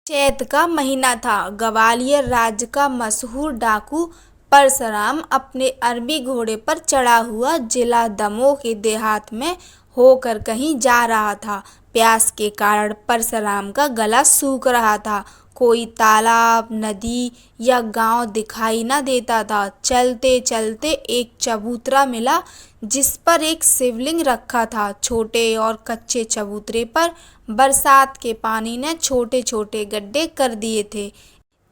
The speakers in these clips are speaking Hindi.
चैत का महीना था। ग्वालियर राज्य का मशहूर डाकू परशुराम अपने अरबी घोड़े पर चढ़ा हुआ जिला दमोह के देहात में होकर कहीं जा रहा था। प्यास के कारण परशुराम का गला सूख रहा था। कोई तालाब, नदी या गांव दिखाई न देता था। चलते चलते एक चबूतरा मिला जिस पर एक शिवलिंग रखा था। छोटे और कच्चे चबूतरे पर बरसात के पानी ने छोटे छोटे गड्ढे कर दिए थे,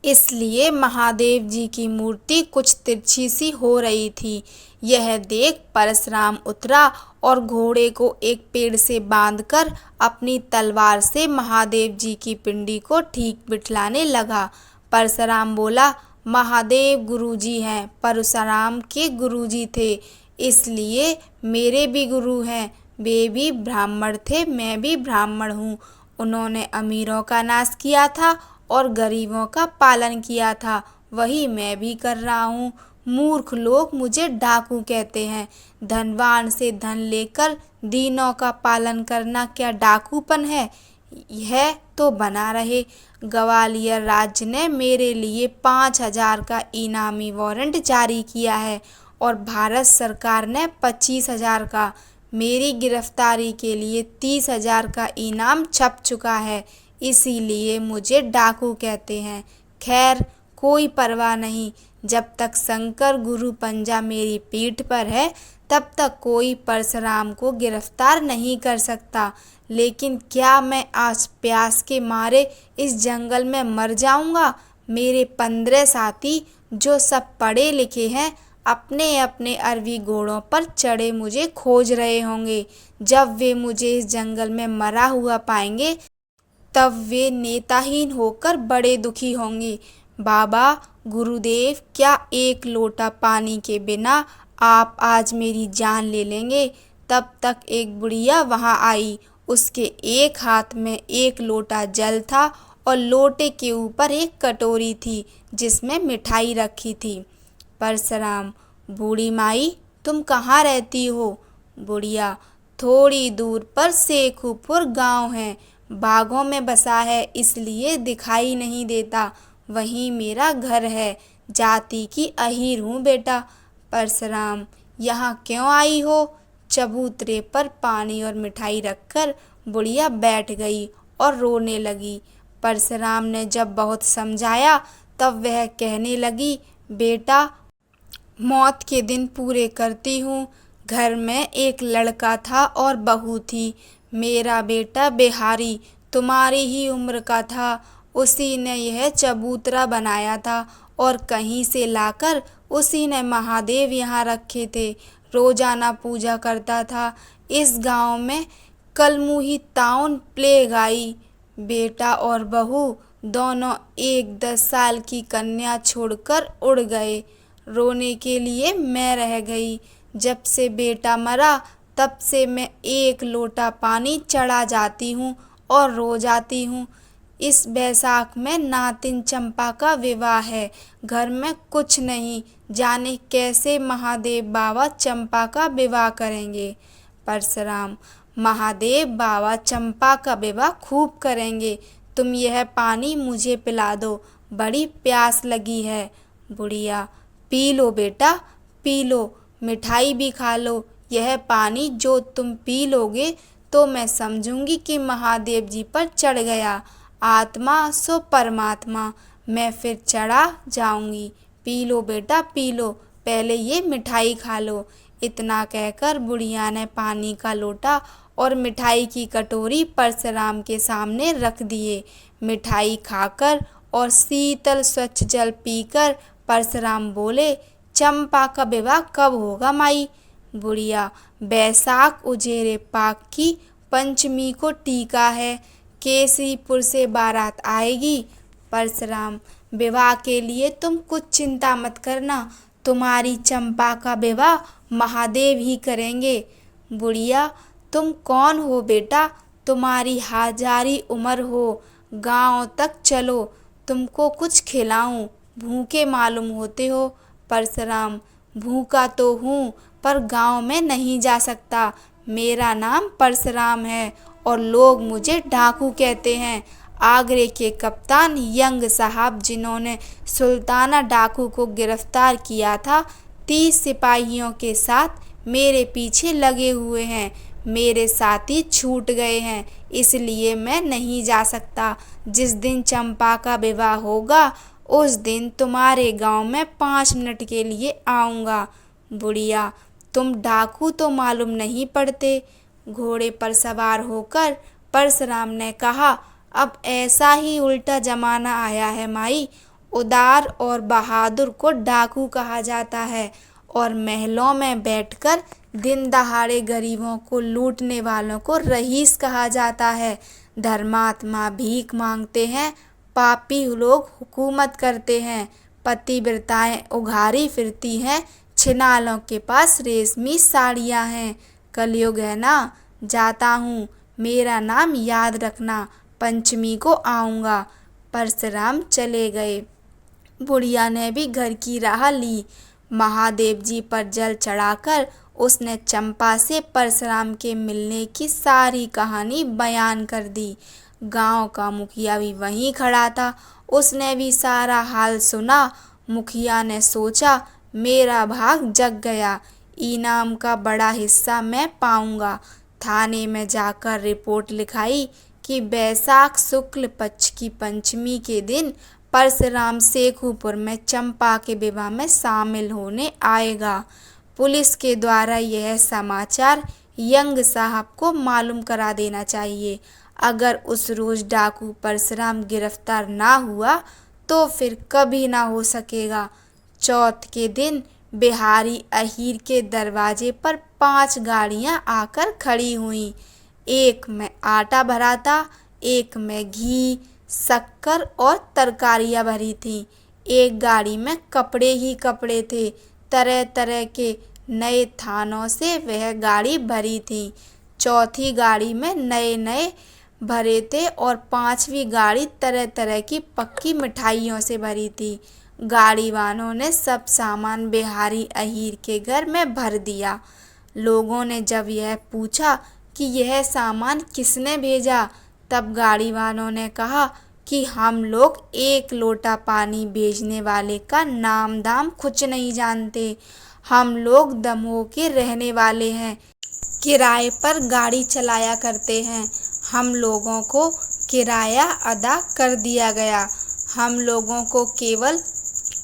इसलिए महादेव जी की मूर्ति कुछ तिरछी सी हो रही थी। यह देख परशुराम उतरा और घोड़े को एक पेड़ से बांधकर अपनी तलवार से महादेव जी की पिंडी को ठीक बिठलाने लगा। परशुराम बोला, महादेव गुरुजी हैं। परशुराम के गुरुजी थे, इसलिए मेरे भी गुरु हैं। वे भी ब्राह्मण थे, मैं भी ब्राह्मण हूँ। उन्होंने अमीरों का नाश किया था और गरीबों का पालन किया था, वही मैं भी कर रहा हूँ। मूर्ख लोग मुझे डाकू कहते हैं। धनवान से धन लेकर दीनों का पालन करना क्या डाकूपन है? यह तो बना रहे। ग्वालियर राज्य ने मेरे लिए 5,000 का इनामी वारंट जारी किया है और भारत सरकार ने 25,000 का। मेरी गिरफ्तारी के लिए 30,000 का इनाम छप चुका है, इसीलिए मुझे डाकू कहते हैं। खैर, कोई परवाह नहीं। जब तक शंकर गुरु पंजा मेरी पीठ पर है तब तक कोई परशुराम को गिरफ्तार नहीं कर सकता। लेकिन क्या मैं आज प्यास के मारे इस जंगल में मर जाऊंगा? मेरे 15 साथी जो सब पढ़े लिखे हैं अपने अपने अरबी घोड़ों पर चढ़े मुझे खोज रहे होंगे। जब वे मुझे इस जंगल में मरा हुआ पाएंगे तब वे नेताहीन होकर बड़े दुखी होंगे। बाबा, गुरुदेव, क्या एक लोटा पानी के बिना आप आज मेरी जान ले लेंगे? तब तक एक बुढ़िया वहां आई। उसके एक हाथ में एक लोटा जल था और लोटे के ऊपर एक कटोरी थी जिसमें मिठाई रखी थी। परशुराम, बूढ़ी माई, तुम कहाँ रहती हो? बुढ़िया, थोड़ी दूर पर शेखुपुर गांव है, बागों में बसा है, इसलिए दिखाई नहीं देता। वहीं मेरा घर है। जाति की अहीर हूँ बेटा। परशुराम, यहाँ क्यों आई हो? चबूतरे पर पानी और मिठाई रखकर बुढ़िया बैठ गई और रोने लगी। परशुराम ने जब बहुत समझाया तब वह कहने लगी, बेटा, मौत के दिन पूरे करती हूँ। घर में एक लड़का था और बहू थी। मेरा बेटा बिहारी तुम्हारी ही उम्र का था। उसी ने यह चबूतरा बनाया था और कहीं से लाकर उसी ने महादेव यहाँ रखे थे। रोजाना पूजा करता था। इस गांव में कलमुही ताउन प्लेग आई। बेटा और बहू दोनों एक 10 साल की कन्या छोड़कर उड़ गए। रोने के लिए मैं रह गई। जब से बेटा मरा तब से मैं एक लोटा पानी चढ़ा जाती हूँ और रो जाती हूँ। इस बैसाख में नातिन चंपा का विवाह है। घर में कुछ नहीं, जाने कैसे महादेव बाबा चंपा का विवाह करेंगे। परशुराम, महादेव बाबा चंपा का विवाह खूब करेंगे। तुम यह पानी मुझे पिला दो, बड़ी प्यास लगी है। बुढ़िया, पी लो बेटा, पी लो, मिठाई भी खा लो। यह पानी जो तुम पी लोगे तो मैं समझूंगी कि महादेव जी पर चढ़ गया। आत्मा सो परमात्मा, मैं फिर चढ़ा जाऊंगी। पी लो बेटा, पी लो, पहले ये मिठाई खा लो। इतना कहकर बुढ़िया ने पानी का लोटा और मिठाई की कटोरी परशुराम के सामने रख दिए। मिठाई खाकर और शीतल स्वच्छ जल पीकर परशुराम बोले, चंपा का विवाह कब होगा माई? बुढ़िया, बैसाख उजेरे पाक की पंचमी को टीका है, केसरीपुर से बारात आएगी। परशुराम, विवाह के लिए तुम कुछ चिंता मत करना, तुम्हारी चंपा का विवाह महादेव ही करेंगे। बुढ़िया, तुम कौन हो बेटा? तुम्हारी हजारी उम्र हो, गांव तक चलो, तुमको कुछ खिलाऊं, भूखे मालूम होते हो। परशुराम, भूखा तो हूँ पर गांव में नहीं जा सकता। मेरा नाम परशुराम है और लोग मुझे डाकू कहते हैं। आगरे के कप्तान यंग साहब, जिन्होंने सुल्ताना डाकू को गिरफ्तार किया था, 30 सिपाहियों के साथ मेरे पीछे लगे हुए हैं। मेरे साथी छूट गए हैं, इसलिए मैं नहीं जा सकता। जिस दिन चंपा का विवाह होगा उस दिन तुम्हारे गांव में 5 मिनट के लिए आऊँगा। बुढ़िया, तुम डाकू तो मालूम नहीं पड़ते। घोड़े पर सवार होकर परशुराम ने कहा, अब ऐसा ही उल्टा जमाना आया है माई। उदार और बहादुर को डाकू कहा जाता है और महलों में बैठकर दिन दहाड़े गरीबों को लूटने वालों को रईस कहा जाता है। धर्मात्मा भीख मांगते हैं, पापी लोग हुकूमत करते हैं, पतिव्रताएं उघारी फिरती हैं, छिनालों के पास रेशमी साड़ियाँ हैं। कलयुग है ना, जाता हूँ, मेरा नाम याद रखना, पंचमी को आऊँगा। परशुराम चले गए। बुढ़िया ने भी घर की राह ली। महादेव जी पर जल चढ़ाकर उसने चंपा से परशुराम के मिलने की सारी कहानी बयान कर दी। गांव का मुखिया भी वहीं खड़ा था, उसने भी सारा हाल सुना। मुखिया ने सोचा, मेरा भाग जग गया, इनाम का बड़ा हिस्सा मैं पाऊंगा। थाने में जाकर रिपोर्ट लिखाई कि बैसाख शुक्ल पक्ष की पंचमी के दिन परशुराम शेखुपुर में चंपा के विवाह में शामिल होने आएगा। पुलिस के द्वारा यह समाचार यंग साहब को मालूम करा देना चाहिए। अगर उस रोज डाकू परशुराम गिरफ्तार ना हुआ तो फिर कभी ना हो सकेगा। चौथ के दिन बिहारी अहीर के दरवाजे पर 5 गाड़ियां आकर खड़ी हुईं। एक में आटा भरा था, एक में घी, शक्कर और तरकारियां भरी थीं। एक गाड़ी में कपड़े ही कपड़े थे। तरह तरह के नए थानों से वह गाड़ी भरी थी। चौथी गाड़ी में नए नए भरे थे और 5वीं गाड़ी तरह तरह की पक्की मिठाइयों से भरी थी। गाड़ी वालों ने सब सामान बिहारी अहीर के घर में भर दिया। लोगों ने जब यह पूछा कि यह सामान किसने भेजा, तब गाड़ी वालों ने कहा कि हम लोग 1 लोटा पानी भेजने वाले का नाम दाम कुछ नहीं जानते। हम लोग दमोह के रहने वाले हैं, किराए पर गाड़ी चलाया करते हैं। हम लोगों को किराया अदा कर दिया गया। हम लोगों को केवल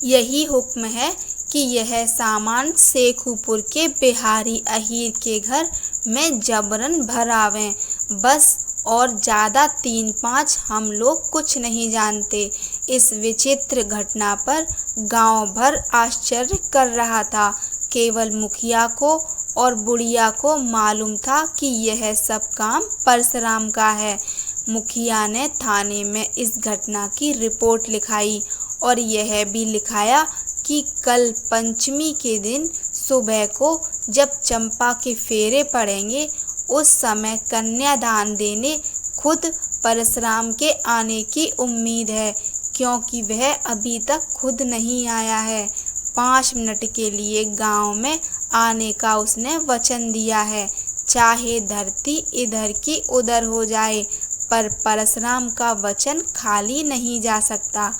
यही हुक्म है कि यह सामान शेखुपुर के बिहारी अहीर के घर में जबरन भरावें, बस। और ज़्यादा 3-5 हम लोग कुछ नहीं जानते। इस विचित्र घटना पर गांव भर आश्चर्य कर रहा था। केवल मुखिया को और बुढ़िया को मालूम था कि यह सब काम परशुराम का है। मुखिया ने थाने में इस घटना की रिपोर्ट लिखाई और यह भी लिखाया कि कल पंचमी के दिन सुबह को जब चंपा के फेरे पड़ेंगे, उस समय कन्यादान देने खुद परशुराम के आने की उम्मीद है, क्योंकि वह अभी तक खुद नहीं आया है। 5 मिनट के लिए गांव में आने का उसने वचन दिया है, चाहे धरती इधर की उधर हो जाए, पर परशुराम का वचन खाली नहीं जा सकता।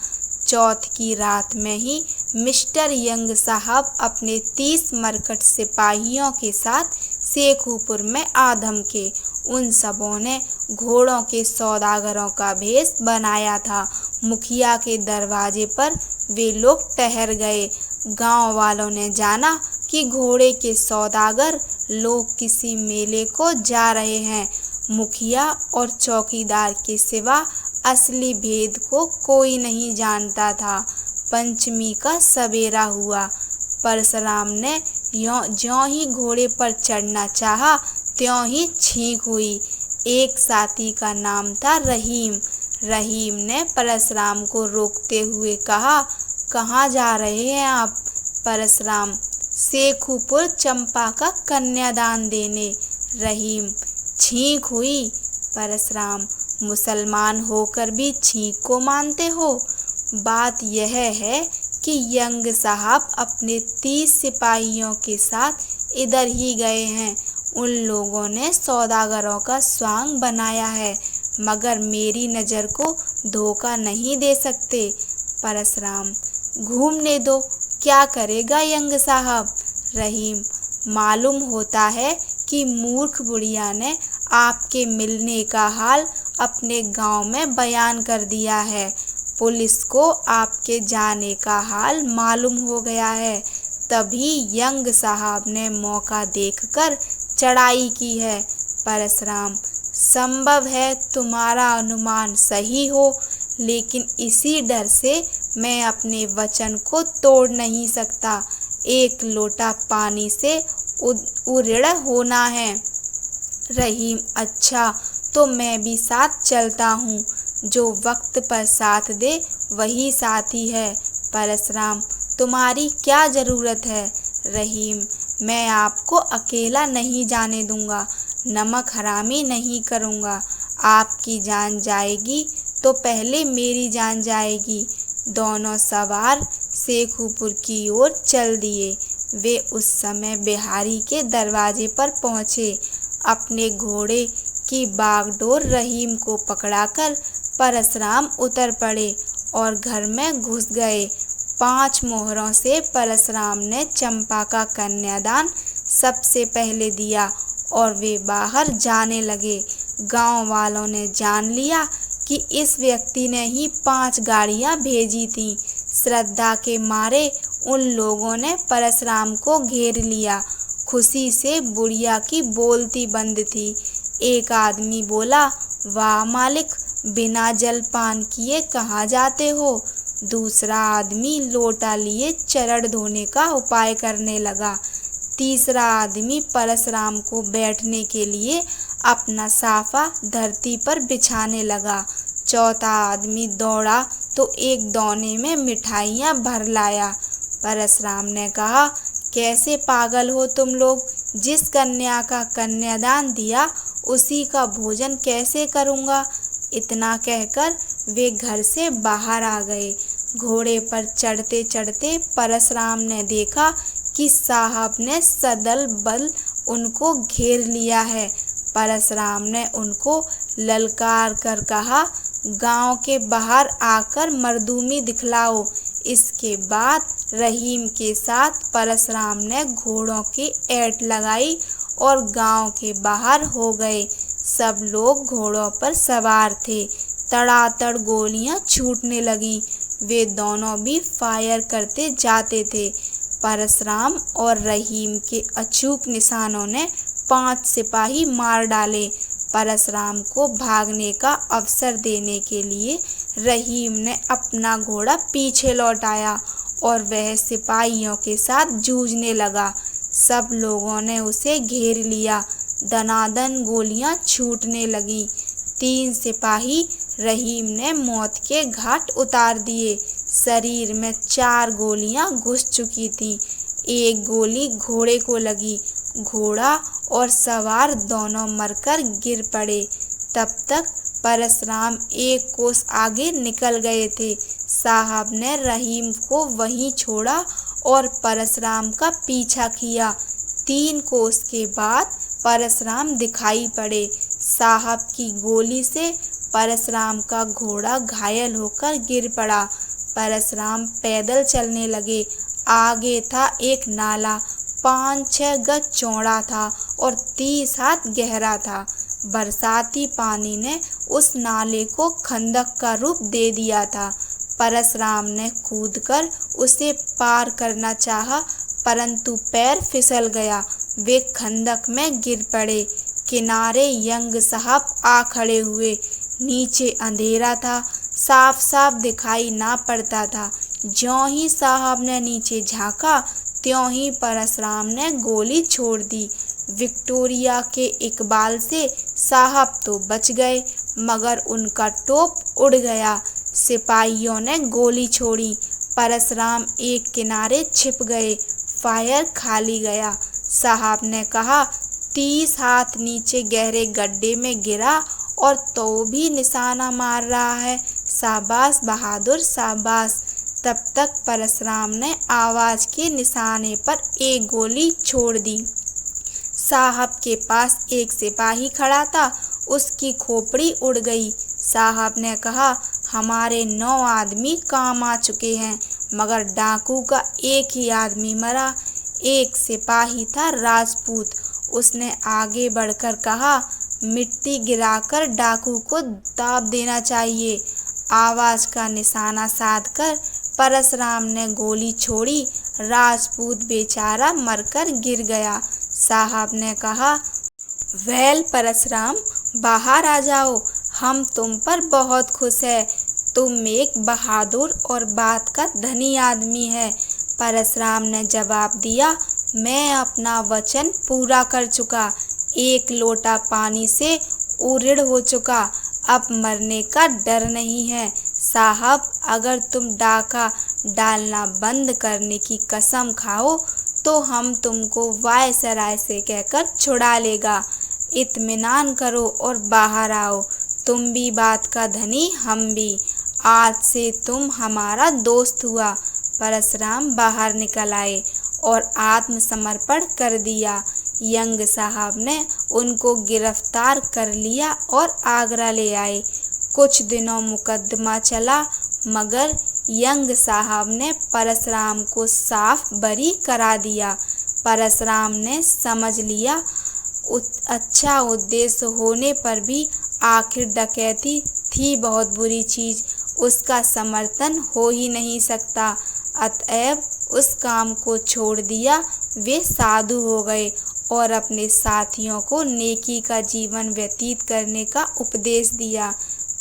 चौथ की रात में ही मिस्टर यंग साहब अपने 30 मरकट सिपाहियों के साथ शेखुपुर में आ धमके। उन सबों ने घोड़ों के सौदागरों का भेष बनाया था। मुखिया के दरवाजे पर वे लोग ठहर गए। गांव वालों ने जाना कि घोड़े के सौदागर लोग किसी मेले को जा रहे हैं। मुखिया और चौकीदार के सिवा असली भेद को कोई नहीं जानता था। पंचमी का सवेरा हुआ। परशुराम ने ज्यों ही घोड़े पर चढ़ना चाहा, त्यों ही छींक हुई। एक साथी का नाम था रहीम। रहीम ने परशुराम को रोकते हुए कहा, कहाँ जा रहे हैं आप? परशुराम, शेखुपुर चंपा का कन्यादान देने। रहीम, छींक हुई। परशुराम, मुसलमान होकर भी छींक को मानते हो? बात यह है कि यंग साहब अपने 30 सिपाहियों के साथ इधर ही गए हैं। उन लोगों ने सौदागरों का स्वांग बनाया है। मगर मेरी नज़र को धोखा नहीं दे सकते। परसराम, घूमने दो, क्या करेगा यंग साहब। रहीम, मालूम होता है कि मूर्ख बुढ़िया ने आपके मिलने का हाल अपने गांव में बयान कर दिया है। पुलिस को आपके जाने का हाल मालूम हो गया है, तभी यंग साहब ने मौका देखकर चढ़ाई की है। परसराम, संभव है तुम्हारा अनुमान सही हो, लेकिन इसी डर से मैं अपने वचन को तोड़ नहीं सकता। एक लोटा पानी से उऋण होना है। रहीम, अच्छा तो मैं भी साथ चलता हूँ। जो वक्त पर साथ दे वही साथी है। परसराम, तुम्हारी क्या ज़रूरत है। रहीम, मैं आपको अकेला नहीं जाने दूंगा, नमक हरामी नहीं करूँगा। आपकी जान जाएगी तो पहले मेरी जान जाएगी। दोनों सवार शेखूपुर की ओर चल दिए। वे उस समय बिहारी के दरवाजे पर पहुँचे। अपने घोड़े की बागडोर रहीम को पकड़ाकर परसराम उतर पड़े और घर में घुस गए। 5 मोहरों से परसराम ने चंपा का कन्यादान सबसे पहले दिया और वे बाहर जाने लगे। गांव वालों ने जान लिया कि इस व्यक्ति ने ही 5 गाड़ियां भेजी थीं। श्रद्धा के मारे उन लोगों ने परसराम को घेर लिया। खुशी से बुढ़िया की बोलती बंद थी। एक आदमी बोला, वाह मालिक, बिना जलपान किए कहाँ जाते हो। दूसरा आदमी लोटा लिए चरण धोने का उपाय करने लगा। तीसरा आदमी परसराम को बैठने के लिए अपना साफा धरती पर बिछाने लगा। चौथा आदमी दौड़ा तो एक दौने में मिठाइयाँ भर लाया। परसराम ने कहा, कैसे पागल हो तुम लोग। जिस कन्या का कन्यादान दिया उसी का भोजन कैसे करूँगा। इतना कहकर वे घर से बाहर आ गए। घोड़े पर चढ़ते चढ़ते परसराम ने देखा कि साहब ने सदल बल उनको घेर लिया है। परसराम ने उनको ललकार कर कहा, गांव के बाहर आकर मर्दूमी दिखलाओ। इसके बाद रहीम के साथ परसराम ने घोड़ों की ऐंठ लगाई और गांव के बाहर हो गए। सब लोग घोड़ों पर सवार थे। तड़ातड़ गोलियां छूटने लगी। वे दोनों भी फायर करते जाते थे। परसराम और रहीम के अचूक निशानों ने 5 सिपाही मार डाले। परसराम को भागने का अवसर देने के लिए रहीम ने अपना घोड़ा पीछे लौटाया और वह सिपाहियों के साथ जूझने लगा। सब लोगों ने उसे घेर लिया। दनादन गोलियां छूटने लगी। 3 सिपाही रहीम ने मौत के घाट उतार दिए। शरीर में 4 गोलियां घुस चुकी थीं। एक गोली घोड़े को लगी। घोड़ा और सवार दोनों मरकर गिर पड़े। तब तक परसराम 1 कोस आगे निकल गए थे। साहब ने रहीम को वहीं छोड़ा और परसराम का पीछा किया। 3 कोस के बाद परसराम दिखाई पड़े। साहब की गोली से परसराम का घोड़ा घायल होकर गिर पड़ा। परसराम पैदल चलने लगे। आगे था एक नाला, 5-6 गज चौड़ा था और 30 हाथ गहरा था। बरसाती पानी ने उस नाले को खंदक का रूप दे दिया था। परसराम ने कूदकर उसे पार करना चाहा, परंतु पैर फिसल गया। वे खंदक में गिर पड़े। किनारे यंग साहब आ खड़े हुए। नीचे अंधेरा था, साफ साफ दिखाई ना पड़ता था। ज्यों ही साहब ने नीचे झांका, त्यों ही परसराम ने गोली छोड़ दी। विक्टोरिया के इकबाल से साहब तो बच गए, मगर उनका टोप उड़ गया। सिपाहियों ने गोली छोड़ी। परसराम एक किनारे छिप गए। फायर खाली गया। साहब ने कहा, 30 हाथ नीचे गहरे गड्ढे में गिरा और तो भी निशाना मार रहा है। शाबाश बहादुर, शाबाश। तब तक परसराम ने आवाज के निशाने पर एक गोली छोड़ दी। साहब के पास एक सिपाही खड़ा था। उसकी खोपड़ी उड़ गई। साहब ने कहा, हमारे 9 आदमी काम आ चुके हैं, मगर डाकू का एक ही आदमी मरा। एक सिपाही था राजपूत। उसने आगे बढ़कर कहा, मिट्टी गिराकर डाकू को दाब देना चाहिए। आवाज का निशाना साधकर परशुराम ने गोली छोड़ी। राजपूत बेचारा मरकर गिर गया। साहब ने कहा, वेल परशुराम, बाहर आ जाओ, हम तुम पर बहुत खुश है। तुम एक बहादुर और बात का धनी आदमी है। परशुराम ने जवाब दिया, मैं अपना वचन पूरा कर चुका। एक लोटा पानी से उऋण हो चुका, अब मरने का डर नहीं है। साहब, अगर तुम डाका डालना बंद करने की कसम खाओ तो हम तुमको वायसराय से कहकर छुड़ा लेगा। इत्मीनान करो और बाहर आओ। तुम भी बात का धनी, हम भी। आज से तुम हमारा दोस्त हुआ। परशुराम बाहर निकल आए और आत्मसमर्पण कर दिया। यंग साहब ने उनको गिरफ्तार कर लिया और आगरा ले आए। कुछ दिनों मुकदमा चला, मगर यंग साहब ने परशुराम को साफ बरी करा दिया। परशुराम ने समझ लिया, अच्छा उद्देश्य होने पर भी आखिर डकैती थी बहुत बुरी चीज, उसका समर्थन हो ही नहीं सकता। अतएव उस काम को छोड़ दिया। वे साधु हो गए और अपने साथियों को नेकी का जीवन व्यतीत करने का उपदेश दिया।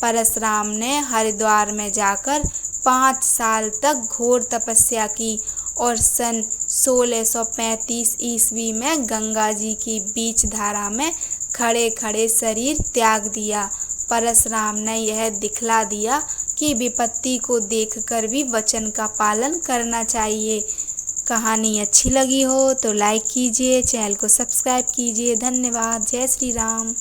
परशुराम ने हरिद्वार में जाकर 5 साल तक घोर तपस्या की और सन 1635 ईस्वी में गंगा जी की बीच धारा में खड़े खड़े शरीर त्याग दिया। परशुराम ने यह दिखला दिया कि विपत्ति को देखकर भी वचन का पालन करना चाहिए। कहानी अच्छी लगी हो तो लाइक कीजिए, चैनल को सब्सक्राइब कीजिए। धन्यवाद। जय श्री राम।